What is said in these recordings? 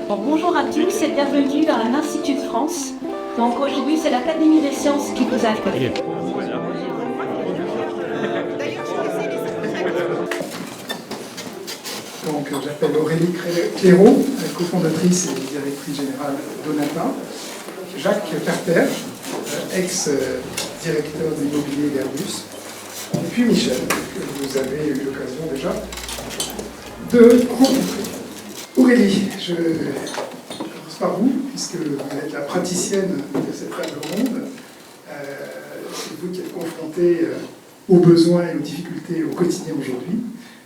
Bon, bonjour à tous et bienvenue à l'Institut de France. Donc aujourd'hui, c'est l'Académie des sciences qui vous accueille. Donc j'appelle Aurélie Clairaut, cofondatrice et directrice générale d'Onata. Jacques Perter, ex-directeur d'immobilier d'Airbus. Et puis Michel, que vous avez eu l'occasion déjà de rencontrer. Aurélie, je commence par vous, puisque vous êtes la praticienne de cette table ronde. C'est vous qui êtes confrontée aux besoins et aux difficultés au quotidien aujourd'hui.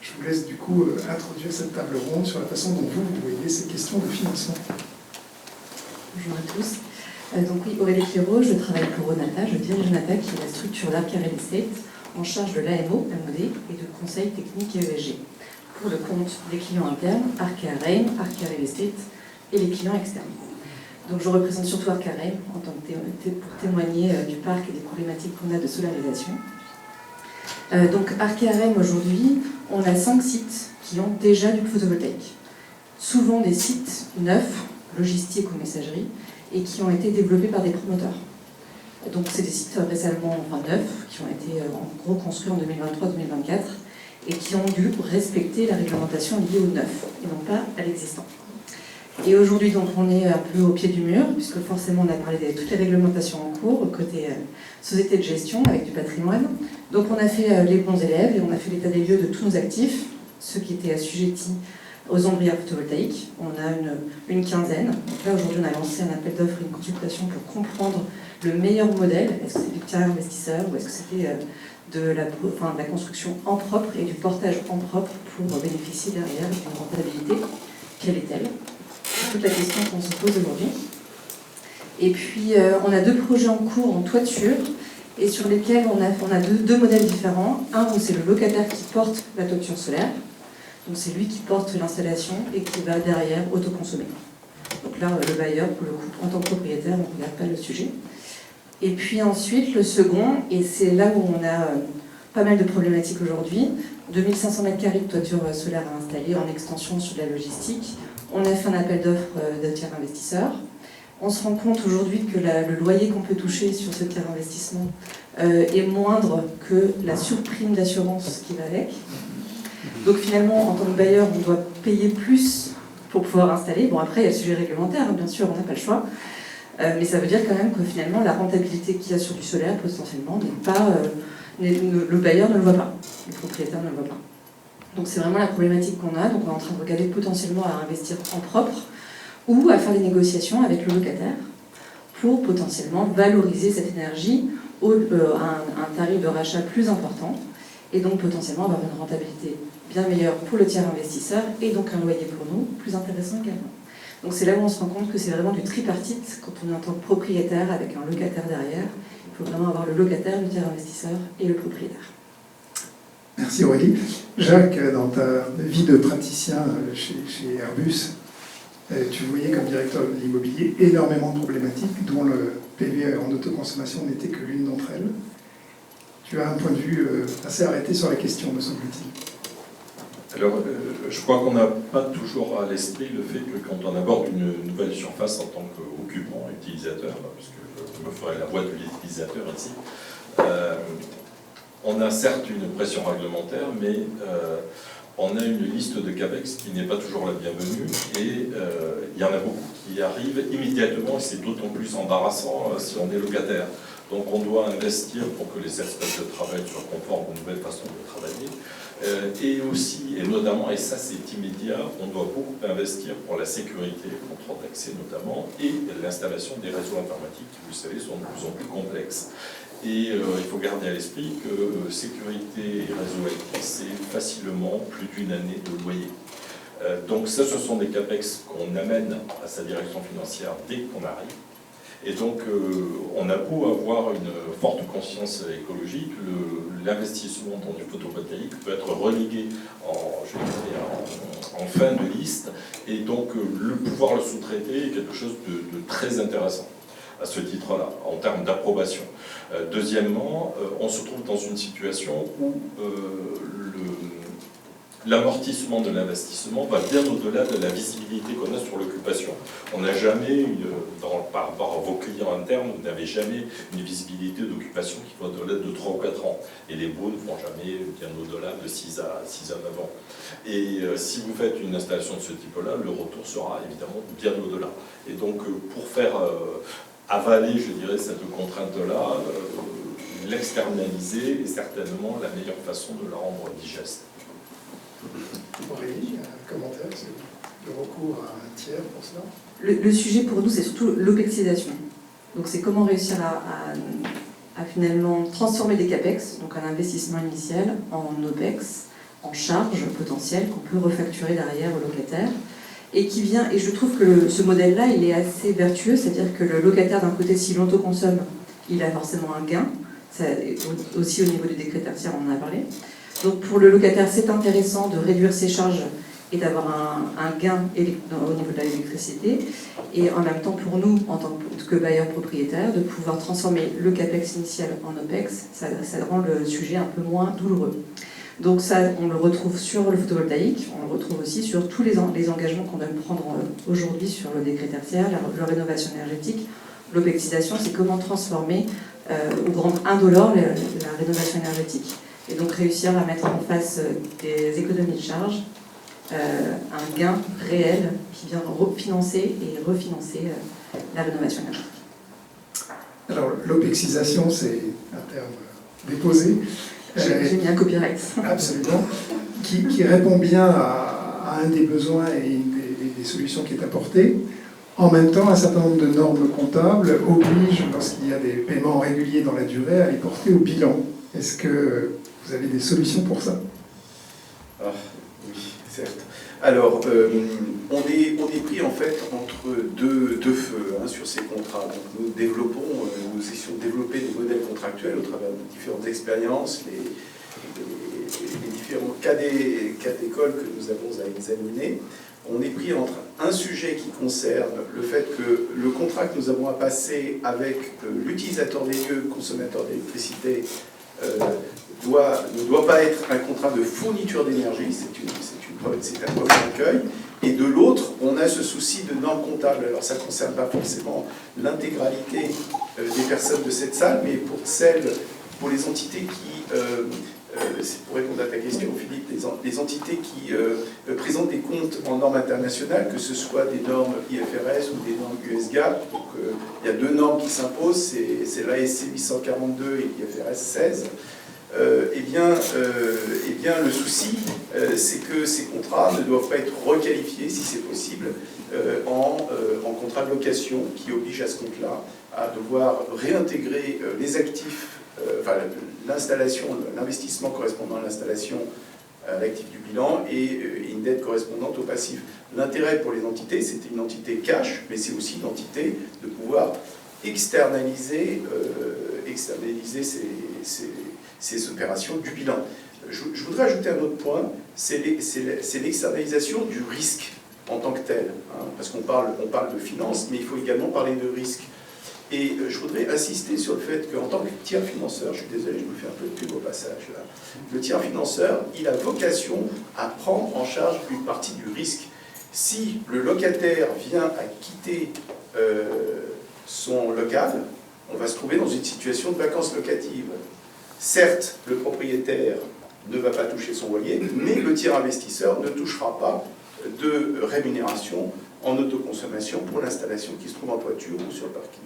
Je vous laisse du coup introduire cette table ronde sur la façon dont vous voyez ces questions de financement. Bonjour à tous. Donc oui, Aurélie Clairaut, je travaille pour Onata, je dirige Onata qui est la structure d'Arca Real Estate en charge de l'AMO, MOD et de conseil technique et ESG pour le compte des clients internes, Arca Real, Arca Real Estate et les clients externes. Donc je représente surtout Arca Real en tant que pour témoigner du parc et des problématiques qu'on a de solarisation. Donc Arca Real aujourd'hui, on a 5 sites qui ont déjà du photovoltaïque. Souvent des sites neufs, logistique ou messagerie, et qui ont été développés par des promoteurs. Donc c'est des sites récemment neufs, qui ont été en gros construits en 2023-2024, et qui ont dû respecter la réglementation liée au neuf, et non pas à l'existant. Et aujourd'hui, donc, on est un peu au pied du mur, puisque forcément, on a parlé de toutes les réglementations en cours, côté société de gestion, avec du patrimoine. Donc, on a fait les bons élèves, et on a fait l'état des lieux de tous nos actifs, ceux qui étaient assujettis aux ombrières photovoltaïques. On a une quinzaine. Donc là, aujourd'hui, on a lancé un appel d'offres, une consultation pour comprendre le meilleur modèle. Est-ce que c'est du tiers investisseur, ou est-ce que c'était de la construction en propre et du portage en propre pour bénéficier derrière d'une rentabilité? Quelle est-elle? C'est toute la question qu'on se pose aujourd'hui. Et puis, on a 2 projets en cours en toiture et sur lesquels on a deux modèles différents. Un où c'est le locataire qui porte la toiture solaire. Donc c'est lui qui porte l'installation et qui va derrière autoconsommer. Donc là, le bailleur, pour le coup, en tant que propriétaire, on ne regarde pas le sujet. Et puis ensuite, le second, et c'est là où on a pas mal de problématiques aujourd'hui, 2500 m² de toiture solaire à installer en extension sur de la logistique. On a fait un appel d'offres de tiers investisseurs. On se rend compte aujourd'hui que le loyer qu'on peut toucher sur ce tiers investissement est moindre que la surprime d'assurance qui va avec. Donc finalement, en tant que bailleur, on doit payer plus pour pouvoir installer. Bon, après, il y a le sujet réglementaire, hein, bien sûr, on n'a pas le choix. Mais ça veut dire quand même que finalement, la rentabilité qu'il y a sur du solaire, potentiellement, n'est pas... le bailleur ne le voit pas, le propriétaire ne le voit pas. Donc c'est vraiment la problématique qu'on a. Donc on est en train de regarder potentiellement à investir en propre ou à faire des négociations avec le locataire pour potentiellement valoriser cette énergie à un tarif de rachat plus important et donc potentiellement avoir une rentabilité bien meilleure pour le tiers investisseur et donc un loyer pour nous plus intéressant également. Donc c'est là où on se rend compte que c'est vraiment du tripartite quand on est en tant que propriétaire avec un locataire derrière. Il faut vraiment avoir le locataire, le tiers investisseur et le propriétaire. Merci Aurélie. Jacques, dans ta vie de praticien chez Airbus, tu voyais comme directeur de l'immobilier énormément de problématiques, dont le PV en autoconsommation n'était que l'une d'entre elles. Tu as un point de vue assez arrêté sur la question, me semble-t-il. Alors, je crois qu'on n'a pas toujours à l'esprit le fait que quand on aborde une nouvelle surface en tant qu'occupant, utilisateur, puisque je me ferai la voix de l'utilisateur ici, on a certes une pression réglementaire, mais on a une liste de CAPEX qui n'est pas toujours la bienvenue, et il y en a beaucoup qui arrivent immédiatement, et c'est d'autant plus embarrassant si on est locataire. Donc on doit investir pour que les espaces de travail soient conformes aux nouvelles façons de travailler. Et aussi, et notamment, et ça c'est immédiat, on doit beaucoup investir pour la sécurité, le contrôle d'accès notamment, et l'installation des réseaux informatiques qui, vous le savez, sont de plus en plus complexes. Et il faut garder à l'esprit que sécurité et réseau électrique, c'est facilement plus d'une année de loyer. Donc ça, ce sont des CAPEX qu'on amène à sa direction financière dès qu'on arrive. Et donc, on a beau avoir une forte conscience écologique, l'investissement dans du photovoltaïque peut être relégué en fin de liste, et donc pouvoir le sous-traiter est quelque chose de très intéressant à ce titre-là, en termes d'approbation. Deuxièmement, on se trouve dans une situation où l'amortissement de l'investissement va bien au-delà de la visibilité qu'on a sur l'occupation. On n'a jamais, par rapport à vos clients internes, vous n'avez jamais une visibilité d'occupation qui va au-delà de 3 ou 4 ans. Et les baux ne vont jamais bien au-delà de 6 à 9 ans. Et si vous faites une installation de ce type-là, le retour sera évidemment bien au-delà. Et donc, pour faire avaler, je dirais, cette contrainte-là, l'externaliser est certainement la meilleure façon de la rendre digeste. Aurélie, un commentaire sur le recours à un tiers pour cela? Le sujet pour nous, c'est surtout l'OPEXisation. Donc c'est comment réussir à finalement transformer des CAPEX, donc un investissement initial, en OPEX, en charge potentielle qu'on peut refacturer derrière au locataire. Et qui vient, et je trouve que ce modèle-là, il est assez vertueux, c'est-à-dire que le locataire, d'un côté, s'il autoconsomme, il a forcément un gain, ça, aussi au niveau du décret tertiaire, on en a parlé. Donc pour le locataire, c'est intéressant de réduire ses charges et d'avoir un gain au niveau de l'électricité. Et en même temps, pour nous, en tant que bailleurs propriétaires, de pouvoir transformer le CAPEX initial en OPEX, ça rend le sujet un peu moins douloureux. Donc ça, on le retrouve sur le photovoltaïque, on le retrouve aussi sur tous les engagements qu'on doit prendre aujourd'hui sur le décret tertiaire, la rénovation énergétique. L'OPEXisation, c'est comment transformer ou rendre indolore la rénovation énergétique. Et donc réussir à mettre en face des économies de charge, un gain réel qui vient financer et refinancer la rénovation énergétique. Alors l'OPEXisation, c'est un terme déposé. J'ai mis un copyright. Absolument. Qui répond bien à un des besoins et une des solutions qui est apportée. En même temps, un certain nombre de normes comptables obligent, lorsqu'il y a des paiements réguliers dans la durée, à les porter au bilan. Est-ce que vous avez des solutions pour ça? Oui, certes. Alors, on est pris en fait entre deux feux sur ces contrats. Donc, nous essayons de développer des modèles contractuels au travers de différentes expériences, les différents cas d'école que nous avons à examiner. On est pris entre un sujet qui concerne le fait que le contrat que nous avons à passer avec l'utilisateur des lieux, consommateur d'électricité, ne doit pas être un contrat de fourniture d'énergie, c'est un premier accueil. Et de l'autre, on a ce souci de normes comptables. Alors ça ne concerne pas forcément l'intégralité des personnes de cette salle, mais pour les entités qui, c'est pour répondre à ta question Philippe, les entités qui présentent des comptes en normes internationales, que ce soit des normes IFRS ou des normes US-GAAP. Donc il y a deux normes qui s'imposent, c'est l'ASC 842 et l'IFRS 16. Eh bien, le souci, c'est que ces contrats ne doivent pas être requalifiés, si c'est possible, en contrat de location, qui oblige à ce compte-là à devoir réintégrer les actifs, l'installation, l'investissement correspondant à l'installation à l'actif du bilan et une dette correspondante au passif. L'intérêt pour les entités, c'était une entité cash, mais c'est aussi une entité de pouvoir externaliser ces opérations du bilan. Je voudrais ajouter un autre point, c'est l'externalisation du risque en tant que tel, parce qu'on parle de finance, mais il faut également parler de risque. Et je voudrais insister sur le fait qu'en tant que tiers financeur, je suis désolé, je me fais un peu de pub au passage là, le tiers financeur, il a vocation à prendre en charge une partie du risque. Si le locataire vient à quitter son local, on va se trouver dans une situation de vacances locatives. Certes, le propriétaire ne va pas toucher son loyer, mais le tiers investisseur ne touchera pas de rémunération en autoconsommation pour l'installation qui se trouve en toiture ou sur le parking.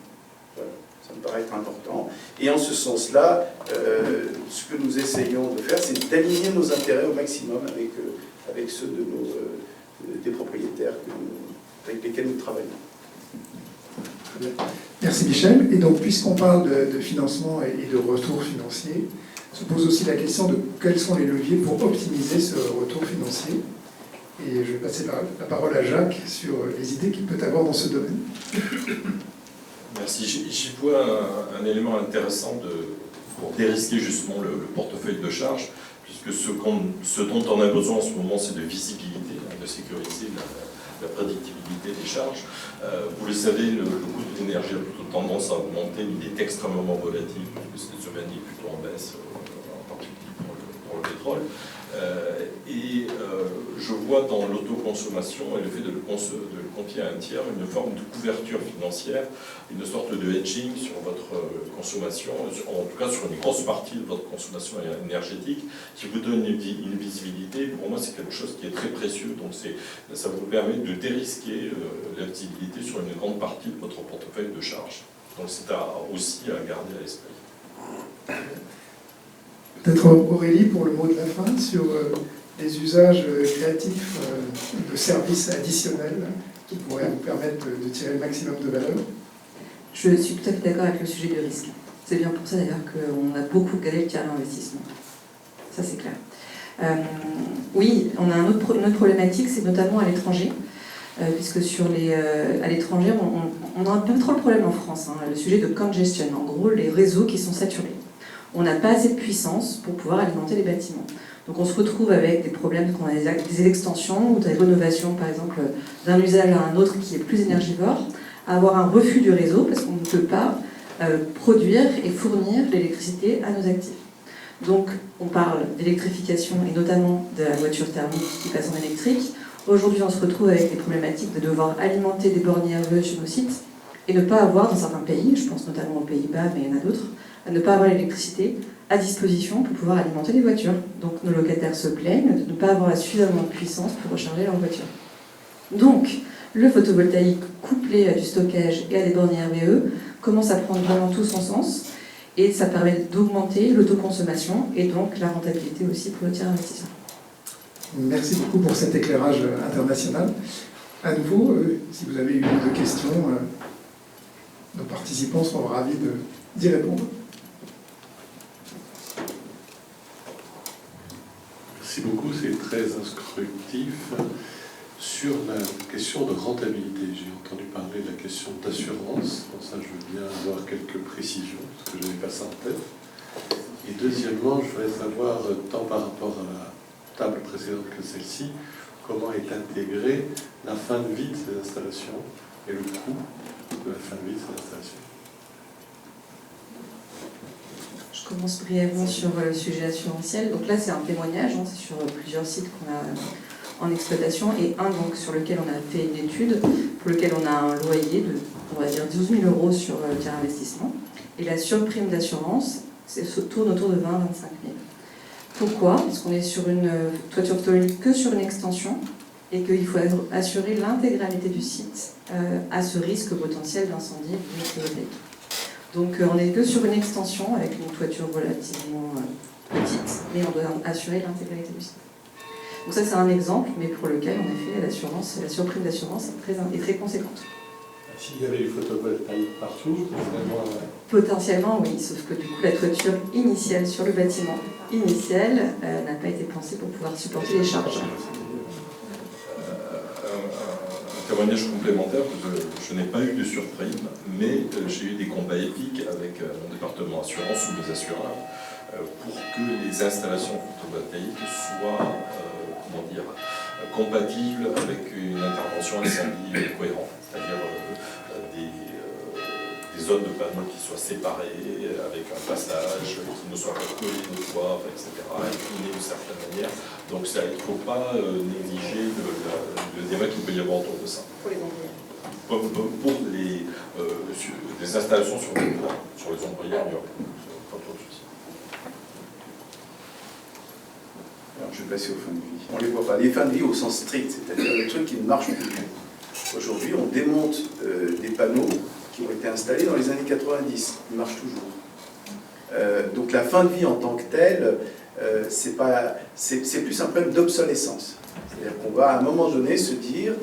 Voilà, ça me paraît être important. Et en ce sens-là, ce que nous essayons de faire, c'est d'aligner nos intérêts au maximum avec ceux des propriétaires avec lesquels nous travaillons. Très bien. Merci Michel. Et donc, puisqu'on parle de financement et de retour financier, se pose aussi la question de quels sont les leviers pour optimiser ce retour financier. Et je vais passer la parole à Jacques sur les idées qu'il peut avoir dans ce domaine. Merci. J'y vois un élément intéressant pour dérisquer justement le portefeuille de charges, puisque ce dont on a besoin en ce moment, c'est de visibilité, de sécuriser la prédictibilité des charges. Vous le savez, le coût de l'énergie a plutôt tendance à augmenter, il est extrêmement volatile, puisque cette semaine il est plutôt en baisse, en particulier pour le pétrole. je vois dans l'autoconsommation et le fait de le confier à un tiers une forme de couverture financière, une sorte de hedging sur votre consommation, en tout cas sur une grosse partie de votre consommation énergétique, qui vous donne une visibilité. Pour moi, c'est quelque chose qui est très précieux, donc ça vous permet de dérisquer la visibilité sur une grande partie de votre portefeuille de charges. Donc c'est aussi à garder à l'esprit. Peut-être Aurélie pour le mot de la fin sur les usages créatifs de services additionnels qui pourraient vous permettre de tirer le maximum de valeur. Je suis tout à fait d'accord avec le sujet du risque. C'est bien pour ça d'ailleurs qu'on a beaucoup regardé le tiers d'investissement. Ça c'est clair. Oui, on a une autre problématique, c'est notamment à l'étranger. Puisque à l'étranger, on a un peu trop le problème en France, hein, le sujet de congestion, en gros les réseaux qui sont saturés. On n'a pas assez de puissance pour pouvoir alimenter les bâtiments. Donc on se retrouve avec des problèmes qu'on a des extensions ou des rénovations, par exemple, d'un usage à un autre qui est plus énergivore, à avoir un refus du réseau parce qu'on ne peut pas produire et fournir l'électricité à nos actifs. Donc on parle d'électrification et notamment de la voiture thermique qui passe en électrique. Aujourd'hui, on se retrouve avec des problématiques de devoir alimenter des bornes IRE sur nos sites et ne pas avoir, dans certains pays, je pense notamment aux Pays-Bas, mais il y en a d'autres, ne pas avoir l'électricité à disposition pour pouvoir alimenter les voitures. Donc nos locataires se plaignent de ne pas avoir suffisamment de puissance pour recharger leur voiture. Donc le photovoltaïque couplé à du stockage et à des bornes IRE commence à prendre vraiment tout son sens et ça permet d'augmenter l'autoconsommation et donc la rentabilité aussi pour le tiers investisseur. Merci beaucoup pour cet éclairage international. À nouveau, si vous avez eu des questions, nos participants seront ravis d'y répondre. Merci beaucoup, c'est très instructif. Sur la question de rentabilité, j'ai entendu parler de la question d'assurance. Pour ça, je veux bien avoir quelques précisions, parce que je n'avais pas ça en tête. Et deuxièmement, je voudrais savoir, tant par rapport à la table précédente que celle-ci, comment est intégrée la fin de vie de ces installations et le coût de la fin de vie de ces installations. Je commence brièvement sur le sujet assurantiel. Donc là, c'est un témoignage, hein, c'est sur plusieurs sites qu'on a en exploitation et un donc, sur lequel on a fait une étude, pour lequel on a un loyer de, on va dire, 12 000 € sur le tiers investissement. Et la surprime d'assurance, tourne autour de 20 000 à 25 000. Pourquoi ? Parce qu'on est sur une toiture photovoltaïque que sur une extension et qu'il faut assurer l'intégralité du site à ce risque potentiel d'incendie photovoltaïque. Donc on n'est que sur une extension avec une toiture relativement petite, mais on doit assurer l'intégralité du site. Donc ça c'est un exemple, mais pour lequel en effet la surprime d'assurance est très conséquente. S'il y avait du photovoltaïque partout, vraiment... Potentiellement oui, sauf que du coup la toiture initiale sur le bâtiment initial n'a pas été pensée pour pouvoir supporter les charges. Un témoignage complémentaire, je n'ai pas eu de surprime, mais j'ai eu des combats épiques avec mon département assurance ou mes assureurs pour que les installations photovoltaïques soient compatibles avec une intervention incendie cohérente, c'est-à-dire des zones de panneaux qui soient séparées avec un passage, qui ne soient pas collés de toit, etc., inclinés d'une certaine manière. Donc il ne faut pas négliger le débat qu'il peut y avoir autour de ça. Pour les ombrières. Pour les installations sur les toits, sur les ombrières, il n'y a pas trop de soucis. Alors, je vais passer aux fins de vie. On ne les voit pas. Les fins de vie au sens strict, c'est-à-dire les trucs qui ne marchent plus. Aujourd'hui, on démonte des panneaux qui ont été installés dans les années 90. Ils marchent toujours. Donc la fin de vie en tant que telle, c'est plus un problème d'obsolescence. C'est-à-dire qu'on va à un moment donné se dire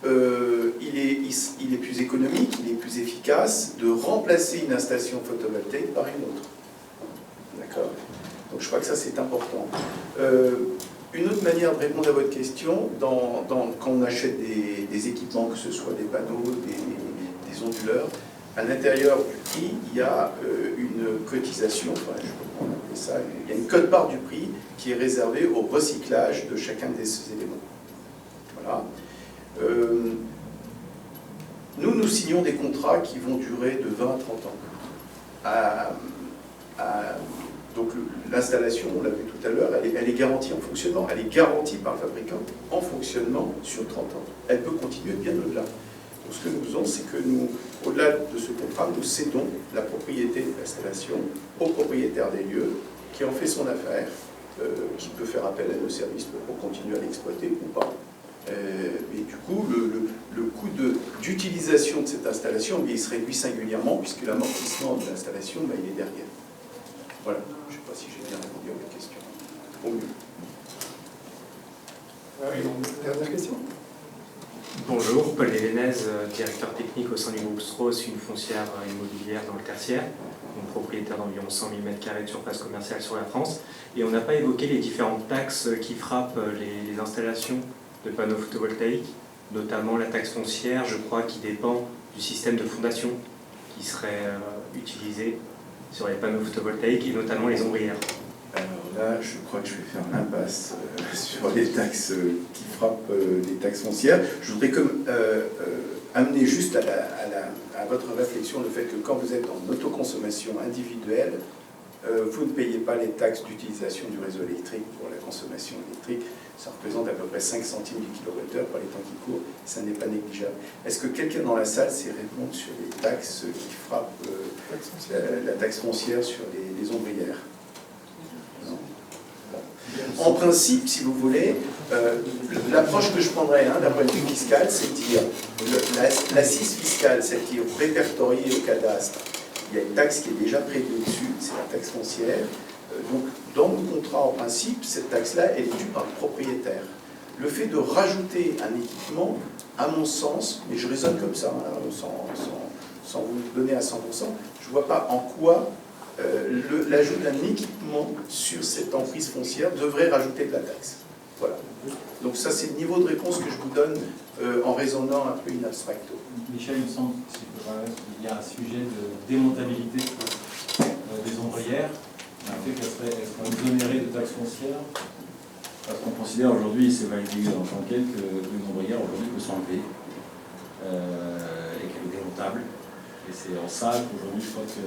il est plus économique, il est plus efficace de remplacer une installation photovoltaïque par une autre. D'accord ? Donc je crois que ça c'est important. Une autre manière de répondre à votre question, quand on achète des équipements, que ce soit des panneaux, des onduleurs, à l'intérieur du prix, il y a une cotisation, enfin, je sais pas comment on appelle ça, il y a une quote-part du prix qui est réservée au recyclage de chacun de ces éléments. Voilà. Nous signons des contrats qui vont durer de 20 à 30 ans. Donc l'installation, on l'a vu tout à l'heure, elle est garantie en fonctionnement. Elle est garantie par le fabricant en fonctionnement sur 30 ans. Elle peut continuer bien au-delà. Donc ce que nous faisons, c'est que nous, au-delà de ce contrat, nous cédons la propriété de l'installation au propriétaire des lieux qui en fait son affaire, qui peut faire appel à nos services pour continuer à l'exploiter ou pas. Et du coup, le coût d'utilisation de cette installation, il se réduit singulièrement puisque l'amortissement de l'installation, il est derrière. Voilà, je ne sais pas si j'ai bien répondu à votre question. Au mieux. Oui, donc, dernière question. Bonjour, Paul Lévenez, directeur technique au sein du groupe Strauss, une foncière immobilière dans le tertiaire, donc propriétaire d'environ 100 000 m² de surface commerciale sur la France. Et on n'a pas évoqué les différentes taxes qui frappent les installations de panneaux photovoltaïques, notamment la taxe foncière, je crois, qui dépend du système de fondation qui serait utilisé sur les panneaux photovoltaïques et notamment les ombrières. Alors là, je crois que je vais faire l'impasse sur les taxes qui frappent les taxes foncières. Je voudrais amener juste à votre réflexion le fait que quand vous êtes en autoconsommation individuelle, vous ne payez pas les taxes d'utilisation du réseau électrique pour la consommation électrique. Ça représente à peu près 5 centimes du kilowattheure par les temps qui courent. Ça n'est pas négligeable. Est-ce que quelqu'un dans la salle sait répondre sur les taxes qui frappent la taxe foncière sur les ombrières? Non. Bon. En principe, si vous voulez, l'approche que je prendrais d'un point de vue fiscal, c'est de dire l'assise fiscale, celle qui est répertoriée au cadastre, il y a une taxe qui est déjà prévue au-dessus, c'est la taxe foncière. Donc, dans nos contrats, en principe, cette taxe-là, elle est due par le propriétaire. Le fait de rajouter un équipement, à mon sens, mais je raisonne comme ça, sans vous le donner à 100%, je ne vois pas en quoi l'ajout d'un équipement sur cette emprise foncière devrait rajouter de la taxe. Voilà. Donc ça, c'est le niveau de réponse que je vous donne en raisonnant un peu in abstracto. Michel, il me semble qu'il y a un sujet de démontabilité des ombrières. Qu'elles seront exonérées de taxes foncières. Parce qu'on considère aujourd'hui, c'est validé en tant que qu'une ombrière aujourd'hui peut s'enlever et qu'elle est démontable. Et c'est en ça qu'aujourd'hui, je crois que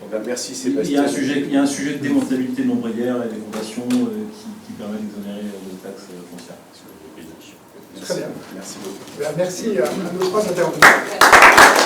voilà, merci Sébastien. Il y a un sujet de démontabilité de l'ombrière et des fondations qui permet d'exonérer de taxes foncières. Très bien. Merci beaucoup. Merci à nos trois intervenants.